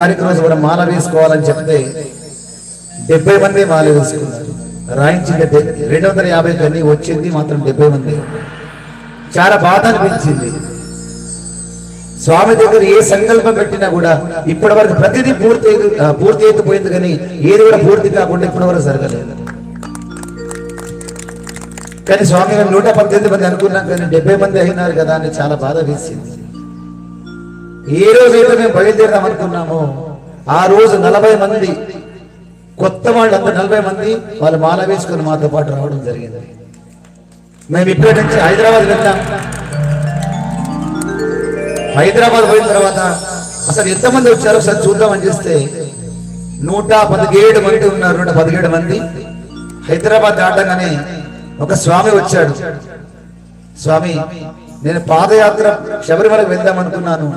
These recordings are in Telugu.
రోజు కూడా మాల వేసుకోవాలని చెప్తే 70 మంది మాల వేసుకున్నారు. రాయించింది 250 కన్నీ వచ్చింది మాత్రం 70 మంది. చాలా బాధ అనిపించింది. స్వామి దగ్గర ఏ సంకల్పం పెట్టినా కూడా ఇప్పటి వరకు ప్రతిదీ పూర్తి అయిపోయింది, కానీ ఏది కూడా పూర్తి కాకుండా ఇప్పటి వరకు జరగలేదు. కానీ స్వామి 118 మంది అనుకున్నాం, కానీ 70 మంది అయినారు కదా అని చాలా బాధ వేసింది. ఏ రోజైతే మేము బయలుదేరదాం అనుకున్నామో ఆ రోజు 40 మంది కొత్త వాళ్ళందరూ 40 మంది వాళ్ళు మాల వేసుకుని మాతో పాటు రావడం జరిగింది. మేము ఇక్కడి నుంచి హైదరాబాద్ వెళ్ళాం. హైదరాబాద్ పోయిన తర్వాత అసలు ఎంతమంది వచ్చారో ఒకసారి చూద్దామని చేస్తే 117 మంది ఉన్నారు. 117 మంది. హైదరాబాద్ దాటగానే ఒక స్వామి వచ్చాడు. స్వామి, నేను పాదయాత్ర శబరిమలకు వెళ్దాం అనుకున్నాను,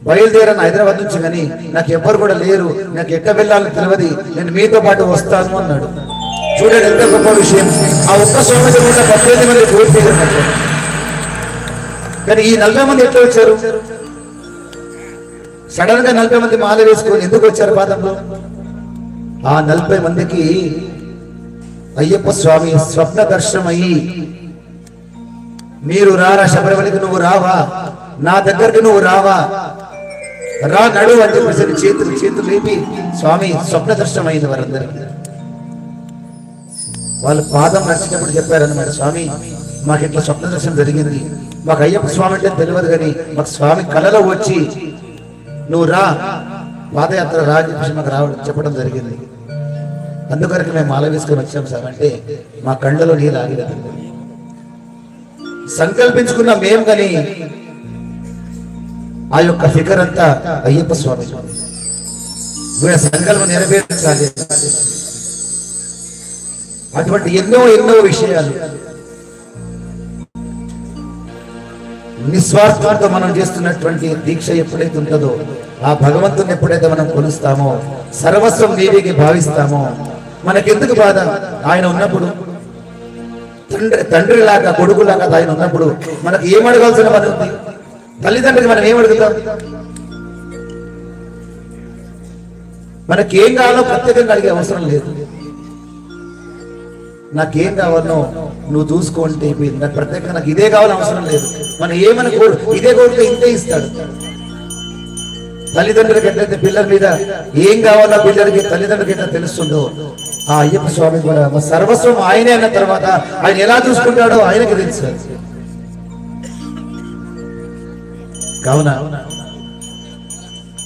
బయలుదేరాను హైదరాబాద్ నుంచి, కానీ నాకు ఎవ్వరు కూడా లేరు, నాకు ఎట్ట వెళ్ళాలని తెలియదు, నేను మీతో పాటు వస్తాను అన్నాడు. చూడండి ఎంత గొప్ప విషయం. ఆ ఒక్క స్వామికి 118 మంది పూర్తి. కానీ ఈ 40 మంది ఎట్లా వచ్చారు? సడన్ గా 40 మంది మాల వేసుకొని ఎందుకు వచ్చారు పాదంలో? ఆ 40 మందికి అయ్యప్ప స్వామి స్వప్న దర్శనమయ్యి, మీరు రారా శబరిమలకి, నువ్వు రావా, నా దగ్గరికి నువ్వు రావా, రా నడు అని చెప్పేసి చేతులు లేపి స్వామి స్వప్న దర్శనం అయింది వారందరికీ. వాళ్ళు పాదం నడిచేటప్పుడు చెప్పారన్నమాట, స్వామి మాకు ఇట్లా స్వప్న దర్శనం జరిగింది, మాకు అయ్యప్ప స్వామి అంటే తెలియదు, కానీ మాకు స్వామి కళలో వచ్చి నువ్వు రా, పాదయాత్ర రా అని చెప్పేసి మాకు రావడం చెప్పడం జరిగింది. అందుకొరకు మేము మాల వేసుకొని వచ్చాం సార్ అంటే మా కళ్ళలో నీళ్ళు ఆగిలేదు. సంకల్పించుకున్నాం మేము, కానీ ఆ యొక్క ఫికర్ అంతా అయ్యప్ప స్వామి. సంకల్పం నెరవేర్చాలి. అటువంటి ఎన్నో విషయాలు నిస్వార్థంతో మనం చేస్తున్నటువంటి దీక్ష ఎప్పుడైతే ఉంటుందో, ఆ భగవంతుని ఎప్పుడైతే మనం కొలుస్తామో, సర్వస్వం నీవికి భావిస్తామో, మనకెందుకు బాధ? ఆయన ఉన్నప్పుడు తండ్రి లాగా కొడుకులాగా ఆయన ఉన్నప్పుడు మనకు ఏం అడగాల్సిన పని ఉంది? తల్లిదండ్రులకి మనం ఏం అడుగుతాం? మనకేం కావాలో ప్రత్యేకంగా అడిగే అవసరం లేదు. నాకేం కావాలో నువ్వు చూసుకుంటే నాకు ప్రత్యేకంగా నాకు ఇదే కావాలని అవసరం లేదు. మనం ఏమని ఇదే కోరితే ఇంతే ఇస్తాడు. తల్లిదండ్రులకి ఎట్లయితే పిల్లల మీద ఏం కావాలో పిల్లలకి తల్లిదండ్రులకి ఎట్లా తెలుస్తుందో, ఆ అయ్యప్ప స్వామి కూడా సర్వస్వం ఆయనే అన్న తర్వాత ఆయన ఎలా చూసుకుంటాడో ఆయనకి తెలుసు. కావున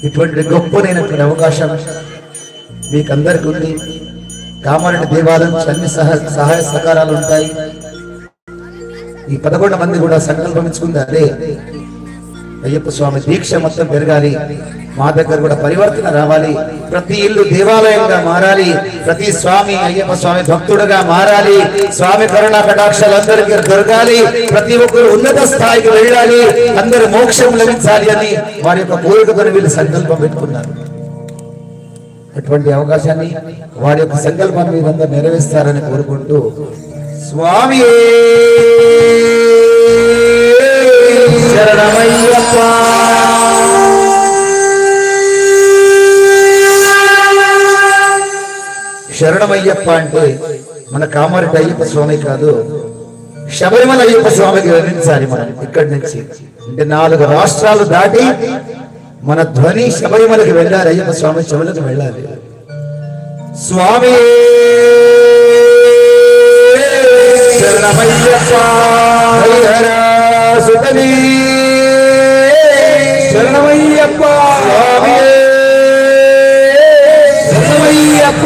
ఇటువంటి గొప్పనైనటువంటి అవకాశం మీకందరికీ ఉంది. కామారెడ్డి దేవాలయం అన్ని సహాయ సహకారాలు ఉంటాయి. ఈ 11 మంది కూడా సంకల్పించుకుంది అదే, అయ్యప్ప స్వామి దీక్ష మొత్తం పెరగాలి, మా దగ్గర కూడా పరివర్తన రావాలి, ప్రతి ఇల్లు దేవాలయంగా మారాలి, ప్రతి స్వామి అయ్యప్ప స్వామి భక్తుడుగా మారాలి, స్వామి కరుణా కటాక్షాలు అందరికీ దొరకాలి, ప్రతి ఒక్కరు ఉన్నత స్థాయికి వెళ్ళాలి, అందరూ మోక్షం లభించాలి అని వారి యొక్క కోరికతో వీళ్ళు సంకల్పం పెట్టుకున్నారు. అటువంటి అవకాశాన్ని వారి యొక్క సంకల్పాన్ని మీరందరూ నెరవేరుస్తారని కోరుకుంటూ, స్వామి శరణమయ్యప్ప. శరణమయ్యప్ప అంటే మన కామారెడ్డి అయ్యప్ప స్వామి కాదు, శబరిమల అయ్యప్ప స్వామికి వెళ్ళించాలి. మనం ఇక్కడి నుంచి అంటే 4 రాష్ట్రాలు దాటి మన ధ్వని శబరిమలకి వెళ్ళాలి, అయ్యప్ప స్వామి చెవులకు వెళ్ళాలి. స్వామి శరణమయ్యప్ప సుతని శరణమయ్యప్ప స్వామి శరణమయ్యప్ప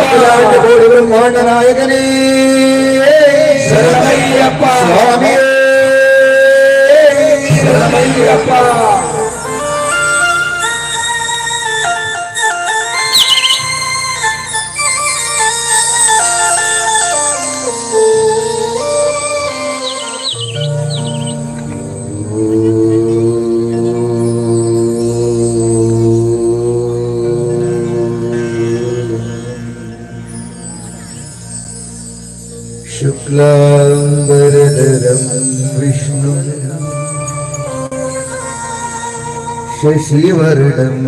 కోడి బ్రహ్మాండ నాయకని శరణమయ్యప్ప స్వామి శరణమయ్యప్ప. శుక్లాంబరధరం విష్ణు శశివర్ణం